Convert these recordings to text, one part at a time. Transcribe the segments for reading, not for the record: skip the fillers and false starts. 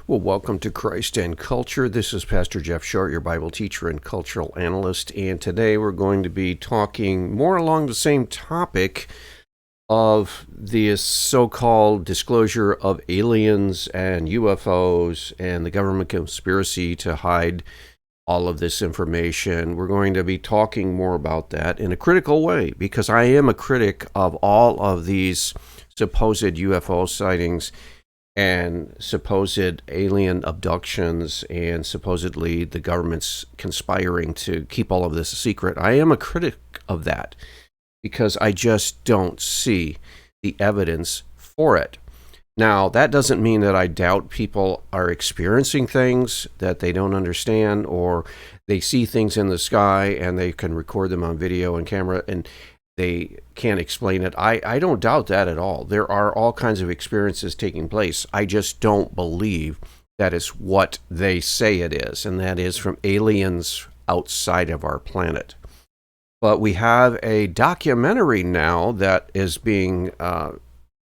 Well, welcome to Christ and Culture. This is Pastor Jeff Short, your Bible teacher and cultural analyst, and today we're going to be talking more along the same topic of the so-called disclosure of aliens and UFOs and the government conspiracy to hide all of this information. We're going to be talking more about that in a critical way because I am a critic of all of these supposed UFO sightings and supposed alien abductions and supposedly the government's conspiring to keep all of this a secret. I am a critic of that because I just don't see the evidence for it. Now, that doesn't mean that I doubt people are experiencing things that they don't understand, or they see things in the sky and they can record them on video and camera and they can't explain it. I don't doubt that at all. There are all kinds of experiences taking place. I just don't believe that is what they say it is, and that is from aliens outside of our planet. But we have a documentary now that is being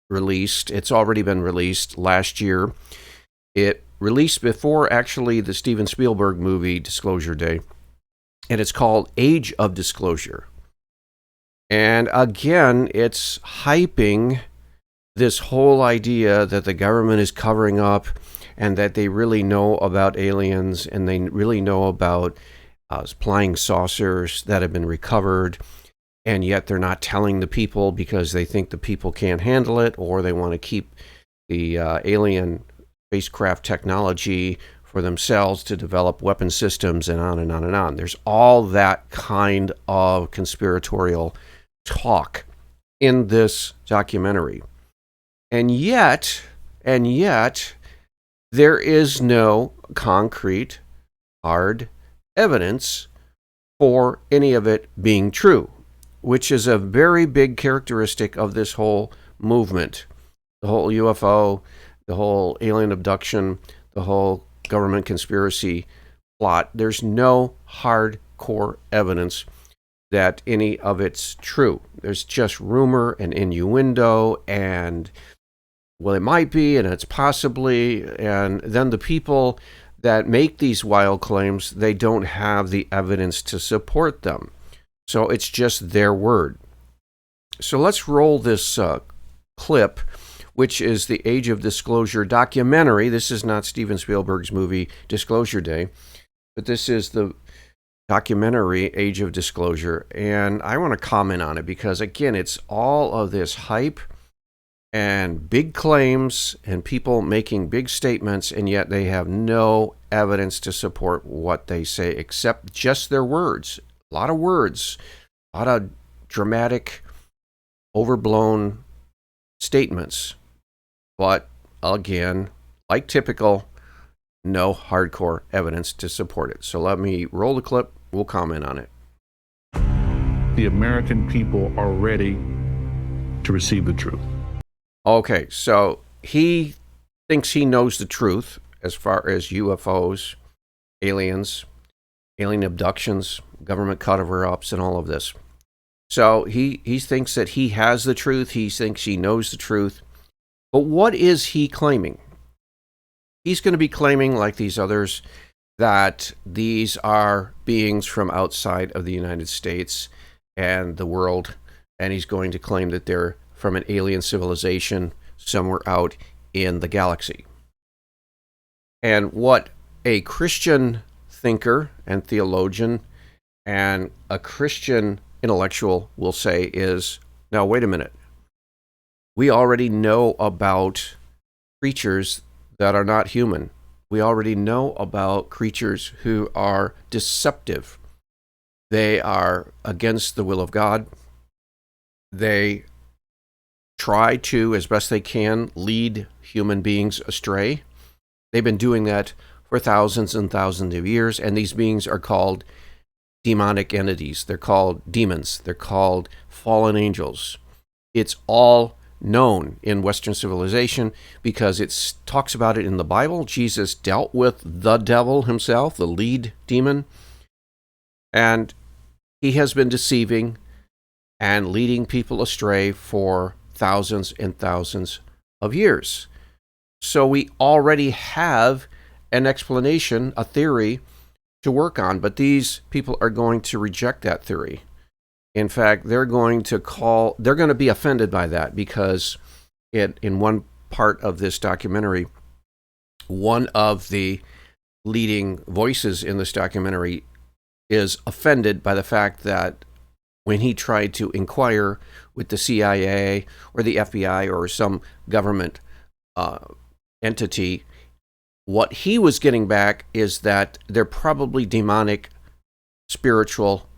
released. It's already been released last year. It released before actually the Steven Spielberg movie Disclosure Day, and it's called Age of Disclosure. And again, it's hyping this whole idea that the government is covering up and that they really know about aliens and they really know about flying saucers that have been recovered, and yet they're not telling the people because they think the people can't handle it, or they want to keep the alien spacecraft technology for themselves to develop weapon systems, and on and on and on. There's all that kind of conspiratorial talk in this documentary. And yet, there is no concrete, hard evidence for any of it being true, which is a very big characteristic of this whole movement. The whole UFO, the whole alien abduction, the whole government conspiracy plot. There's no hardcore evidence that any of it's true. There's just rumor and innuendo and, well, it might be and it's possibly, and then the people that make these wild claims, they don't have the evidence to support them. So it's just their word. So let's roll this clip, which is the Age of Disclosure documentary. This is not Steven Spielberg's movie Disclosure Day, but this is the documentary Age of Disclosure, and I want to comment on it because, again, it's all of this hype and big claims and people making big statements, and yet they have no evidence to support what they say except just their words. A lot of words, a lot of dramatic, overblown statements, but again, like typical, no hardcore evidence to support it. So let me roll the clip. We'll comment on it. The American people are ready to receive the truth. Okay, so he thinks he knows the truth as far as UFOs, aliens, alien abductions, government cover-ups, and all of this. So he thinks that he has the truth. He thinks he knows the truth. But what is he claiming? He's going to be claiming, like these others, that these are beings from outside of the United States and the world, and he's going to claim that they're from an alien civilization somewhere out in the galaxy. And what a Christian thinker and theologian and a Christian intellectual will say is, now wait a minute, we already know about creatures that are not human. We already know about creatures who are deceptive. They are against the will of God. They try to, as best they can, lead human beings astray. They've been doing that for thousands and thousands of years, and these beings are called demonic entities. They're called demons. They're called fallen angels. It's all known in Western civilization because it talks about it in the Bible. Jesus dealt with the devil himself, the lead demon, and he has been deceiving and leading people astray for thousands and thousands of years. So we already have an explanation, a theory to work on, but these people are going to reject that theory. In fact, they're going to be offended by that, because in one part of this documentary, one of the leading voices in this documentary is offended by the fact that when he tried to inquire with the CIA or the FBI or some government entity, what he was getting back is that they're probably demonic spiritual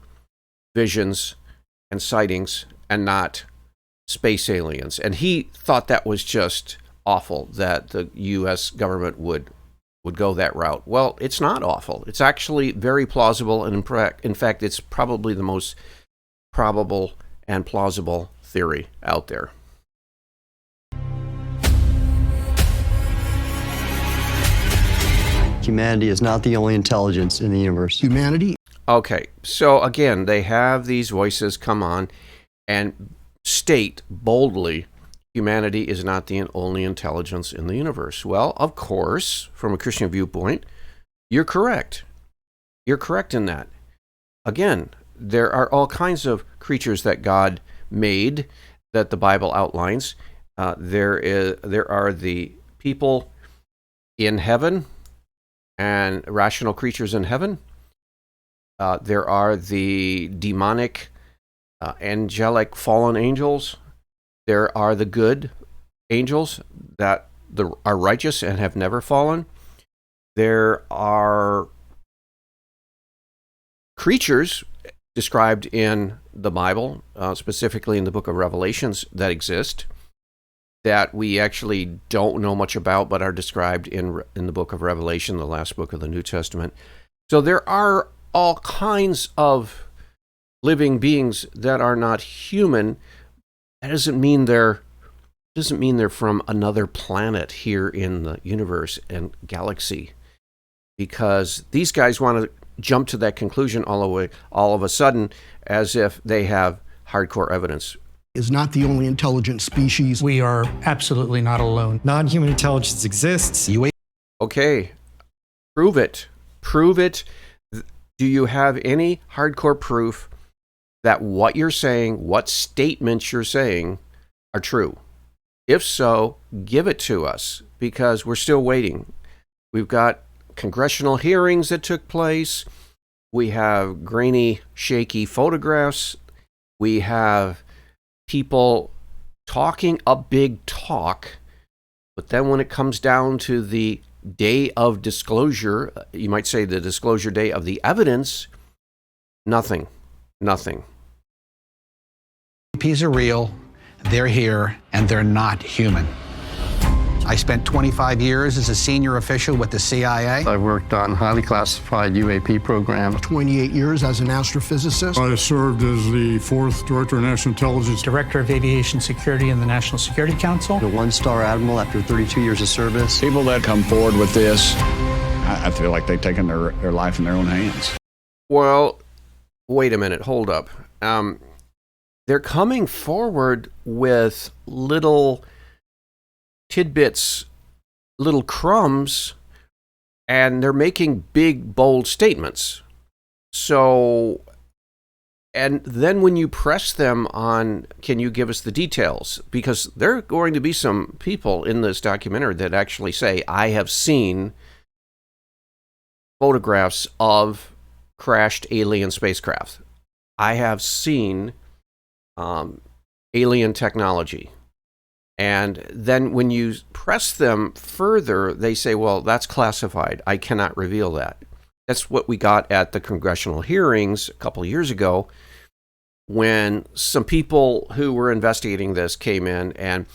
visions and sightings and not space aliens. And he thought that was just awful that the U.S. government would go that route. Well, it's not awful. It's actually very plausible, and in fact, it's probably the most probable and plausible theory out there. Humanity is not the only intelligence in the universe. Humanity? Okay, so again, they have these voices come on and state boldly, humanity is not the only intelligence in the universe. Well, of course, from a Christian viewpoint, you're correct. You're correct in that. Again, there are all kinds of creatures that God made that the Bible outlines. There are the people in heaven and rational creatures in heaven. There are the demonic, angelic fallen angels. There are the good angels that are righteous and have never fallen. There are creatures described in the Bible, specifically in the book of Revelations, that exist, that we actually don't know much about, but are described in the book of Revelation, the last book of the New Testament. So there are all kinds of living beings that are not human. That doesn't mean they're from another planet here in the universe and galaxy, because these guys want to jump to that conclusion all of a sudden, as if they have hardcore evidence. Is not the only intelligent species. We are absolutely not alone. Non-human intelligence exists. Okay, prove it. Prove it. Do you have any hardcore proof that what you're saying, what statements you're saying, are true? If so, give it to us, because we're still waiting. We've got congressional hearings that took place. We have grainy, shaky photographs. We have people talking a big talk, but then when it comes down to the day of disclosure, you might say the disclosure day of the evidence, nothing. UAPs are real, they're here, and they're not human. I spent 25 years as a senior official with the CIA. I've worked on highly classified UAP programs. 28 years as an astrophysicist. I served as the 4th Director of National Intelligence. Director of Aviation Security in the National Security Council. A one-star admiral after 32 years of service. People that come forward with this, I feel like they've taken their life in their own hands. Well, wait a minute, hold up. They're coming forward with little tidbits, little crumbs, and they're making big, bold statements. So, and then when you press them on, can you give us the details? Because there are going to be some people in this documentary that actually say, I have seen photographs of crashed alien spacecraft. I have seen alien technology. And then when you press them further, they say, well, that's classified. I cannot reveal that. That's what we got at the congressional hearings a couple of years ago, when some people who were investigating this came in and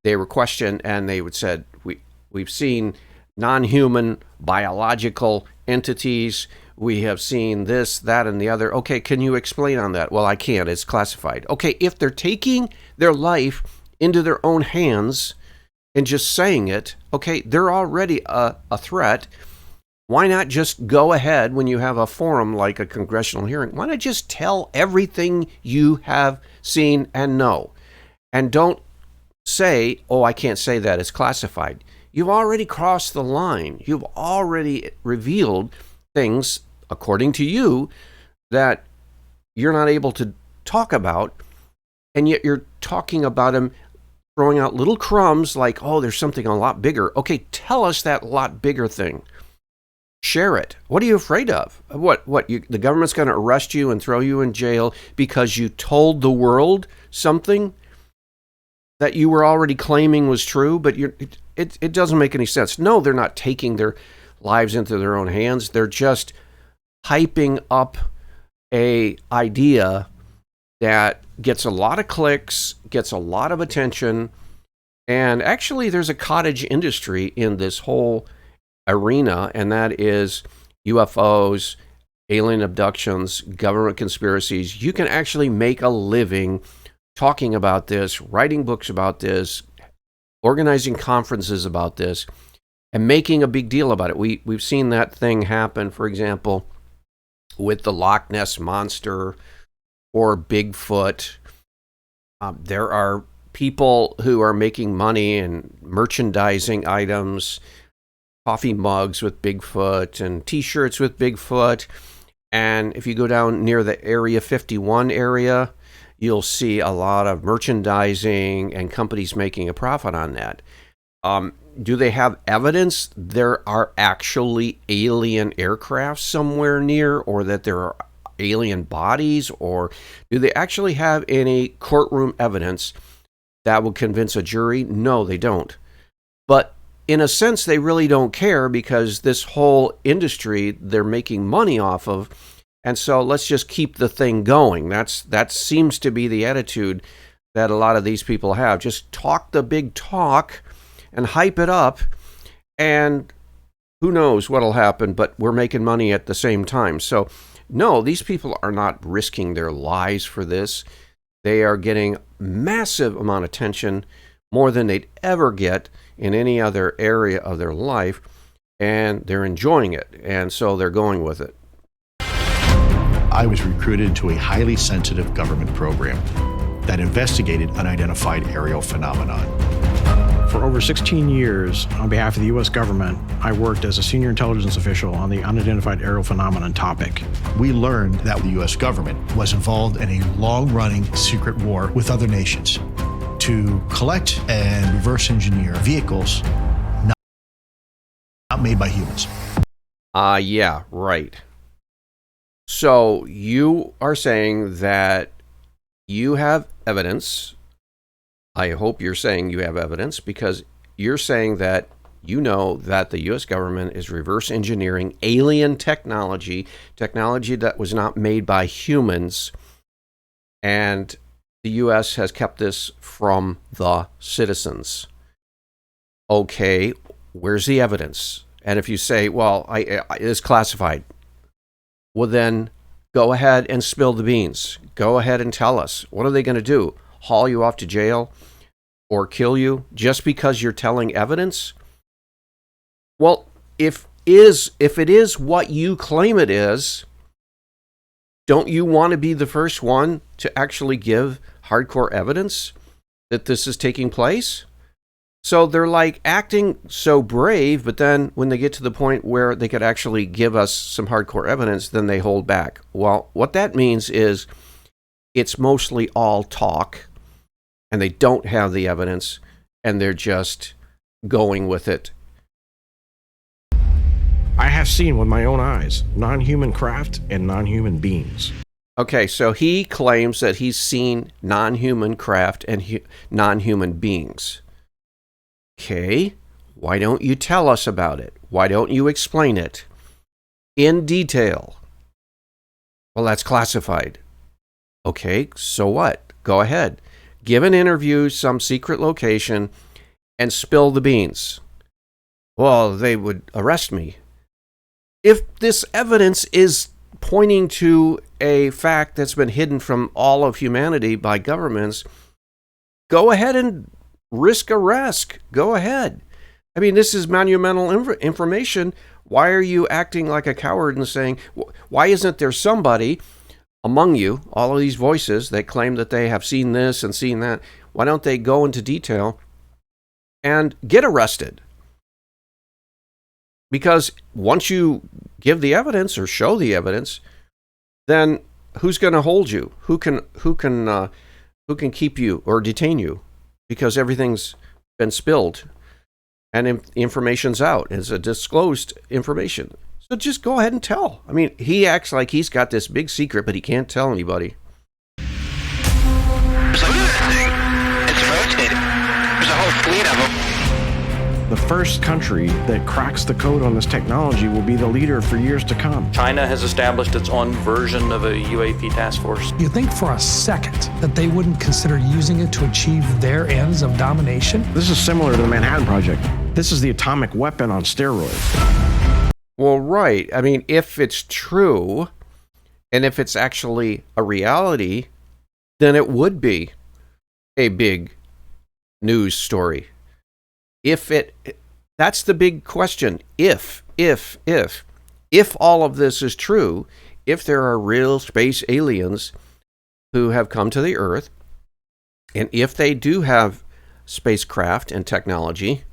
they were questioned, and they would said, we've seen non-human biological entities. We have seen this, that, and the other. Okay, can you explain on that? Well, I can't. It's classified. Okay, if they're taking their life into their own hands and just saying it, okay, they're already a threat. Why not just go ahead when you have a forum like a congressional hearing? Why not just tell everything you have seen and know? And don't say, oh, I can't say that, it's classified. You've already crossed the line. You've already revealed things, according to you, that you're not able to talk about, and yet you're talking about them, throwing out little crumbs like, oh, there's something a lot bigger. Okay, tell us that lot bigger thing. Share it. What are you afraid of? The government's going to arrest you and throw you in jail because you told the world something that you were already claiming was true, but it doesn't make any sense. No, they're not taking their lives into their own hands. They're just hyping up a idea that gets a lot of clicks, gets a lot of attention, and actually there's a cottage industry in this whole arena, and that is UFOs, alien abductions, government conspiracies. You can actually make a living talking about this, writing books about this, organizing conferences about this, and making a big deal about it. We've seen that thing happen, for example, with the Loch Ness Monster or Bigfoot. There are people who are making money and merchandising items, coffee mugs with Bigfoot and T-shirts with Bigfoot. And if you go down near the Area 51 area, you'll see a lot of merchandising and companies making a profit on that. Do they have evidence there are actually alien aircraft somewhere near, or that there are alien bodies, or do they actually have any courtroom evidence that will convince a jury? No, they don't. But in a sense, they really don't care, because this whole industry they're making money off of. And so let's just keep the thing going. That seems to be the attitude that a lot of these people have. Just talk the big talk and hype it up, and who knows what'll happen, but we're making money at the same time. So no, these people are not risking their lives for this. They are getting massive amount of attention, more than they'd ever get in any other area of their life, and they're enjoying it, and so they're going with it. I was recruited to a highly sensitive government program that investigated unidentified aerial phenomenon. For over 16 years, on behalf of the U.S. government, I worked as a senior intelligence official on the unidentified aerial phenomenon topic. We learned that the U.S. government was involved in a long-running secret war with other nations to collect and reverse engineer vehicles not made by humans. Yeah, right. So you are saying that you have evidence. I hope you're saying you have evidence, because you're saying that you know that the U.S. government is reverse engineering alien technology that was not made by humans, and the U.S. has kept this from the citizens. Okay, where's the evidence? And if you say, well, it's classified, well then go ahead and spill the beans. Go ahead and tell us. What are they going to do? Haul you off to jail or kill you just because you're telling evidence? Well, if it is what you claim it is, don't you want to be the first one to actually give hardcore evidence that this is taking place? So they're like acting so brave, but then when they get to the point where they could actually give us some hardcore evidence, then they hold back. Well, what that means is it's mostly all talk, and they don't have the evidence, and they're just going with it. I have seen with my own eyes non-human craft and non-human beings. Okay, so he claims that he's seen non-human craft and non-human beings. Okay, why don't you tell us about it? Why don't you explain it in detail? Well, that's classified. Okay, so what? Go ahead. Give an interview, some secret location, and spill the beans. Well, they would arrest me. If this evidence is pointing to a fact that's been hidden from all of humanity by governments, go ahead and risk arrest. Go ahead. I mean, this is monumental information. Why are you acting like a coward and saying, why isn't there somebody among you, all of these voices that claim that they have seen this and seen that? Why don't they go into detail and get arrested? Because once you give the evidence or show the evidence, then who's going to hold you? Who can keep you or detain you? Because everything's been spilled and information's out. It's a disclosed information. So just go ahead and tell. I mean, he acts like he's got this big secret, but he can't tell anybody. Look at that thing. It's rotating. There's a whole fleet of them. The first country that cracks the code on this technology will be the leader for years to come. China has established its own version of a UAP task force. You think for a second that they wouldn't consider using it to achieve their ends of domination? This is similar to the Manhattan Project. This is the atomic weapon on steroids. Well, right. I mean, if it's true, and if it's actually a reality, then it would be a big news story. That's the big question. If all of this is true, if there are real space aliens who have come to the Earth, and if they do have spacecraft and technology,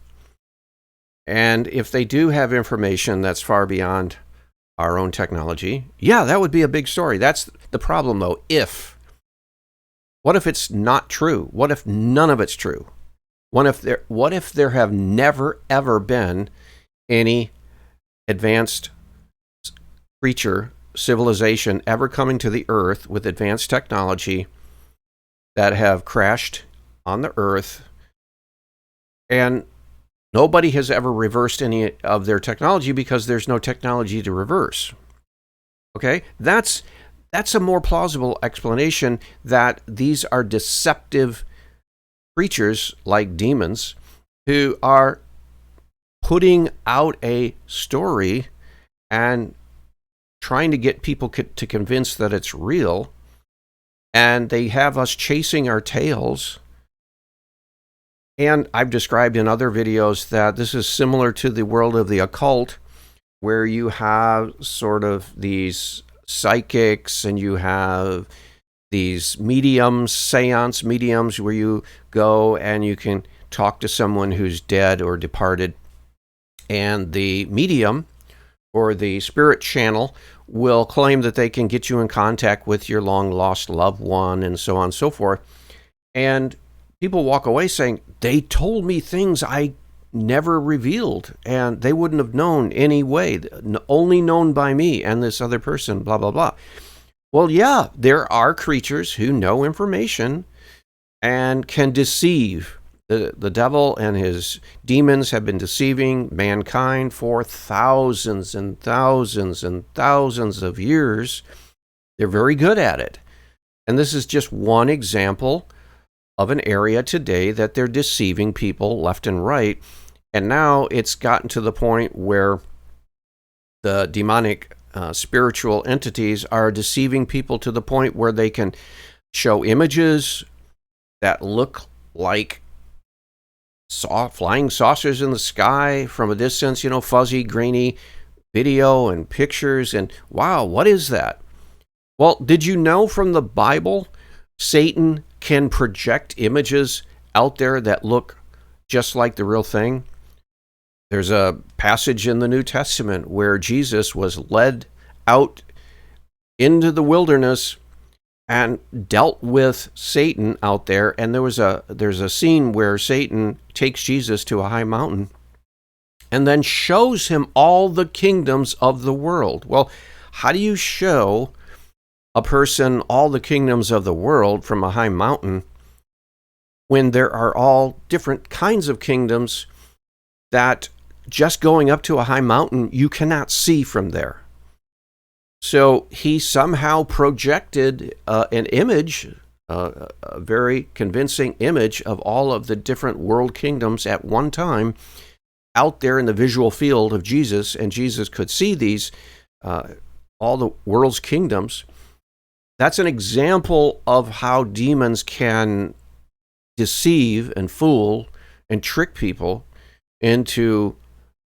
and if they do have information that's far beyond our own technology, yeah, that would be a big story. That's the problem, though. What if it's not true? What if none of it's true? What if there have never, ever been any advanced creature, civilization ever coming to the Earth with advanced technology that have crashed on the Earth, and nobody has ever reversed any of their technology because there's no technology to reverse? Okay? That's a more plausible explanation that these are deceptive creatures like demons who are putting out a story and trying to get people to convince that it's real, and they have us chasing our tails. And I've described in other videos that this is similar to the world of the occult, where you have sort of these psychics and you have these mediums, seance mediums, where you go and you can talk to someone who's dead or departed, and the medium or the spirit channel will claim that they can get you in contact with your long lost loved one, and so on and so forth. And people walk away saying, they told me things I never revealed, and they wouldn't have known anyway, only known by me and this other person, blah, blah, blah. Well, yeah, there are creatures who know information and can deceive. The devil and his demons have been deceiving mankind for thousands and thousands and thousands of years. They're very good at it. And this is just one example of an area today that they're deceiving people left and right. And now it's gotten to the point where the demonic spiritual entities are deceiving people to the point where they can show images that look like flying saucers in the sky from a distance, fuzzy, grainy video and pictures. And wow, what is that? Well, did you know from the Bible, Satan can project images out there that look just like the real thing? There's a passage in the New Testament where Jesus was led out into the wilderness and dealt with Satan out there, and there's a scene where Satan takes Jesus to a high mountain and then shows him all the kingdoms of the world. Well, how do you show a person all the kingdoms of the world from a high mountain when there are all different kinds of kingdoms that just going up to a high mountain you cannot see from there? So he somehow projected an image, a very convincing image of all of the different world kingdoms at one time out there in the visual field of Jesus, and Jesus could see these, all the world's kingdoms. That's an example of how demons can deceive and fool and trick people into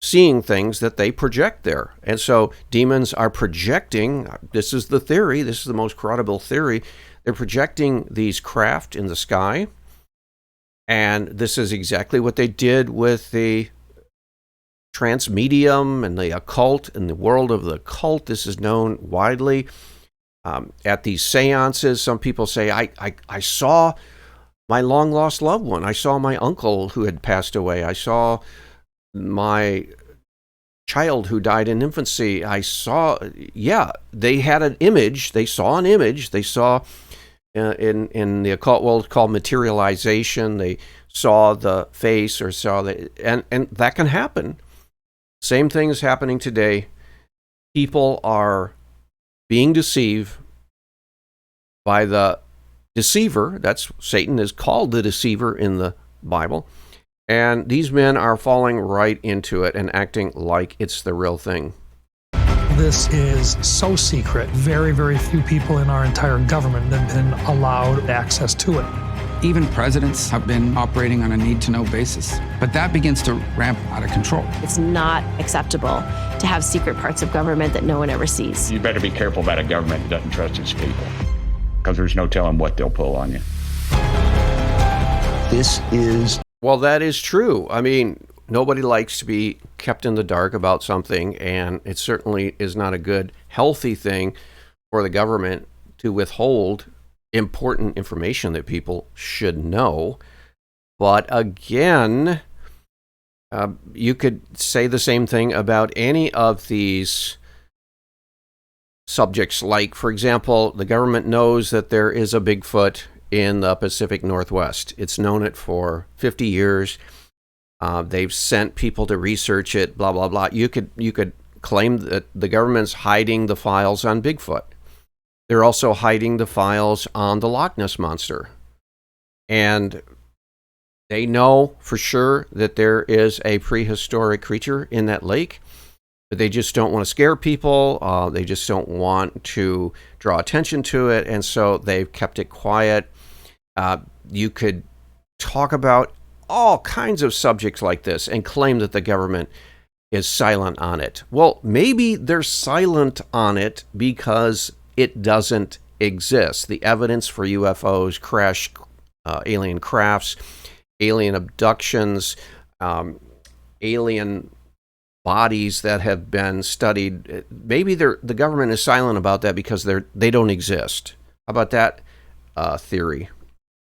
seeing things that they project there. And so demons are projecting, this is the theory, this is the most credible theory, they're projecting these craft in the sky, and this is exactly what they did with the transmedium and the occult, in the world of the occult, this is known widely. At these seances, some people say, I saw my long-lost loved one. I saw my uncle who had passed away. I saw my child who died in infancy. They had an image. They saw an image. They saw in the occult world called materialization. They saw the face or saw the, and that can happen. Same thing is happening today. People are being deceived by the deceiver. That's Satan is called the deceiver in the Bible. And these men are falling right into it and acting like it's the real thing. This is so secret. Very, very few people in our entire government have been allowed access to it. Even presidents have been operating on a need-to-know basis. But that begins to ramp out of control. It's not acceptable to have secret parts of government that no one ever sees. You better be careful about a government that doesn't trust its people, because there's no telling what they'll pull on you. This is... Well, that is true. I mean, nobody likes to be kept in the dark about something, and it certainly is not a good, healthy thing for the government to withhold important information that people should know. But again, you could say the same thing about any of these subjects. Like, for example, the government knows that there is a Bigfoot in the Pacific Northwest. It's known it for 50 years. They've sent people to research it, blah, blah, blah. You could claim that the government's hiding the files on Bigfoot. They're also hiding the files on the Loch Ness Monster. And they know for sure that there is a prehistoric creature in that lake, but they just don't want to scare people. They just don't want to draw attention to it, and so they've kept it quiet. You could talk about all kinds of subjects like this and claim that the government is silent on it. Well, maybe they're silent on it because it doesn't exist. The evidence for UFOs, alien crafts, alien abductions, alien bodies that have been studied, maybe the government is silent about that because they don't exist. How about that theory?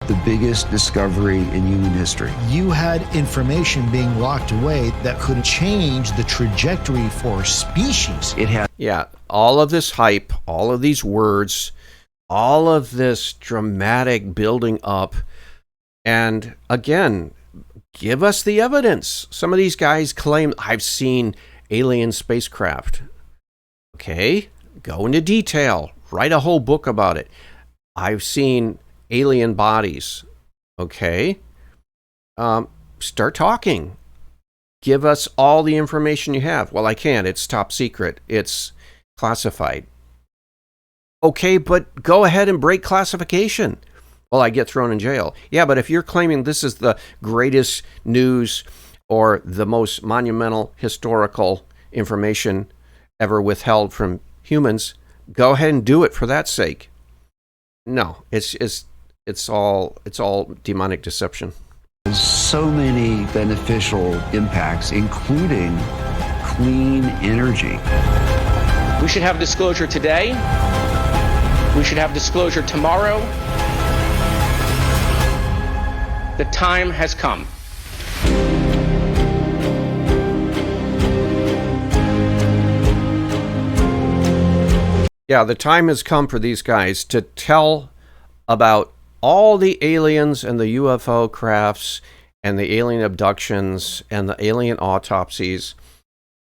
The biggest discovery in human history. You had information being locked away that could change the trajectory for species. Yeah, all of this hype, all of these words, all of this dramatic building up, and again, give us the evidence. Some of these guys claim, I've seen alien spacecraft. Okay, go into detail. Write a whole book about it. I've seen alien bodies. Okay, start talking. Give us all the information you have. Well, I can't. It's top secret. It's classified. Okay, but go ahead and break classification. Well, I get thrown in jail. Yeah, but if you're claiming this is the greatest news or the most monumental historical information ever withheld from humans, go ahead and do it for that sake. No, it's all demonic deception. There's so many beneficial impacts, including clean energy. We should have disclosure today. We should have disclosure tomorrow. The time has come. Yeah, the time has come for these guys to tell about all the aliens and the UFO crafts and the alien abductions and the alien autopsies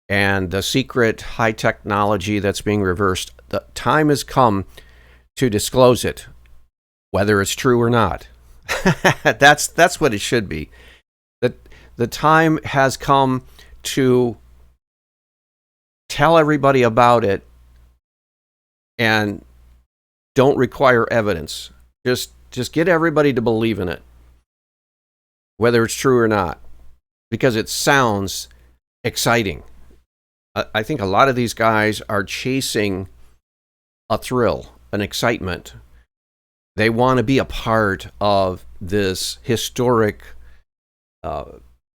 and the secret high technology that's being reversed. The time has come to disclose it, whether it's true or not. That's what it should be. The time has come to tell everybody about it and don't require evidence. Just get everybody to believe in it, whether it's true or not, because it sounds exciting. I think a lot of these guys are chasing a thrill, an excitement. They want to be a part of this historic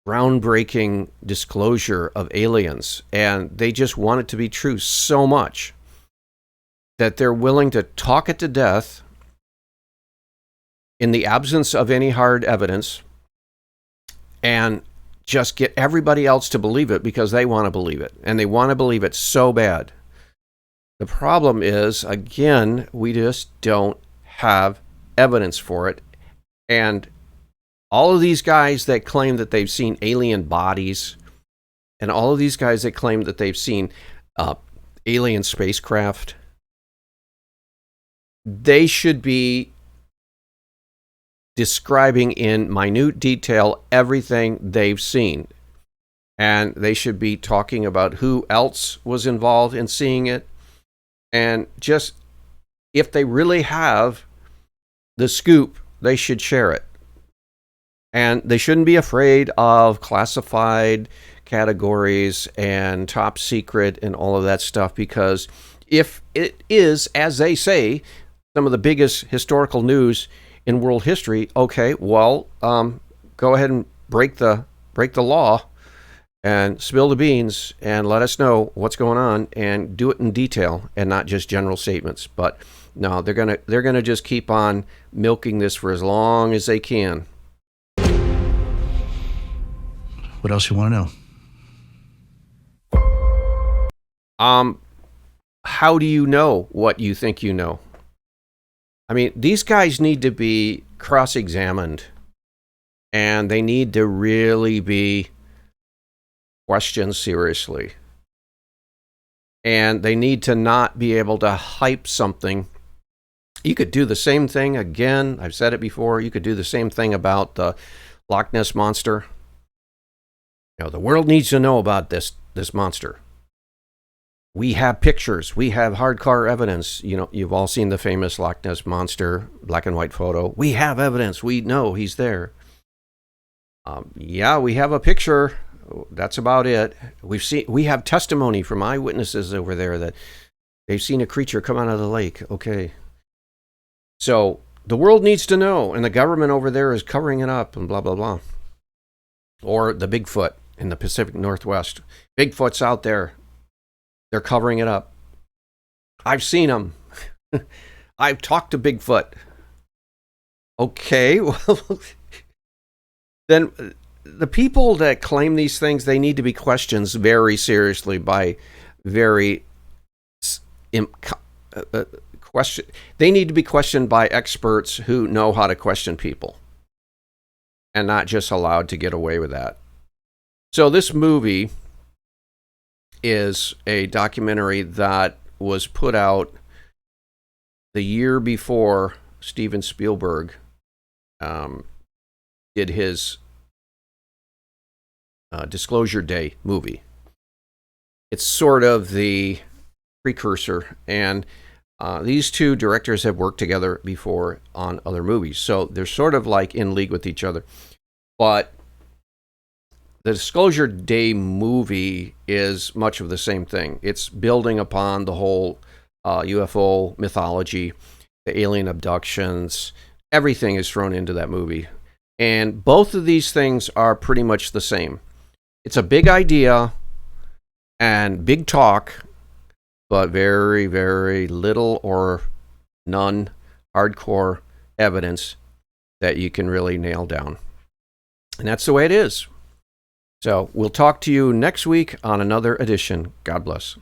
groundbreaking disclosure of aliens, and they just want it to be true so much that they're willing to talk it to death in the absence of any hard evidence and just get everybody else to believe it because they want to believe it, and they want to believe it so bad. The problem is, again, we just don't have evidence for it. And all of these guys that claim that they've seen alien bodies, and all of these guys that claim that they've seen alien spacecraft, they should be describing in minute detail everything they've seen. And they should be talking about who else was involved in seeing it. And just, if they really have the scoop, they should share it. And they shouldn't be afraid of classified categories and top secret and all of that stuff, because if it is, as they say, some of the biggest historical news in world history, okay, well, go ahead and break the law and spill the beans and let us know what's going on, and do it in detail and not just general statements. But no, they're gonna just keep on milking this for as long as they can. What else you want to know? How do you know what you think you know? I mean, these guys need to be cross-examined, and they need to really be questioned seriously. And they need to not be able to hype something. You could do the same thing again. I've said it before. You could do the same thing about the Loch Ness Monster. You know, the world needs to know about this monster. We have pictures. We have hardcore evidence. You know, you've all seen the famous Loch Ness Monster black and white photo. We have evidence. We know he's there. Yeah, we have a picture. That's about it. We have testimony from eyewitnesses over there that they've seen a creature come out of the lake. Okay. So the world needs to know, and the government over there is covering it up and blah, blah, blah. Or the Bigfoot in the Pacific Northwest. Bigfoot's out there. They're covering it up. I've seen them. I've talked to Bigfoot. Okay, well, then the people that claim these things, they need to be questioned very seriously by they need to be questioned by experts who know how to question people, and not just allowed to get away with that. So this movie is a documentary that was put out the year before Steven Spielberg did his Disclosure Day movie. It's sort of the precursor, and these two directors have worked together before on other movies, so they're sort of like in league with each other. But the Disclosure Day movie is much of the same thing. It's building upon the whole UFO mythology, the alien abductions. Everything is thrown into that movie. And both of these things are pretty much the same. It's a big idea and big talk, but very, very little or none hardcore evidence that you can really nail down. And that's the way it is. So we'll talk to you next week on another edition. God bless.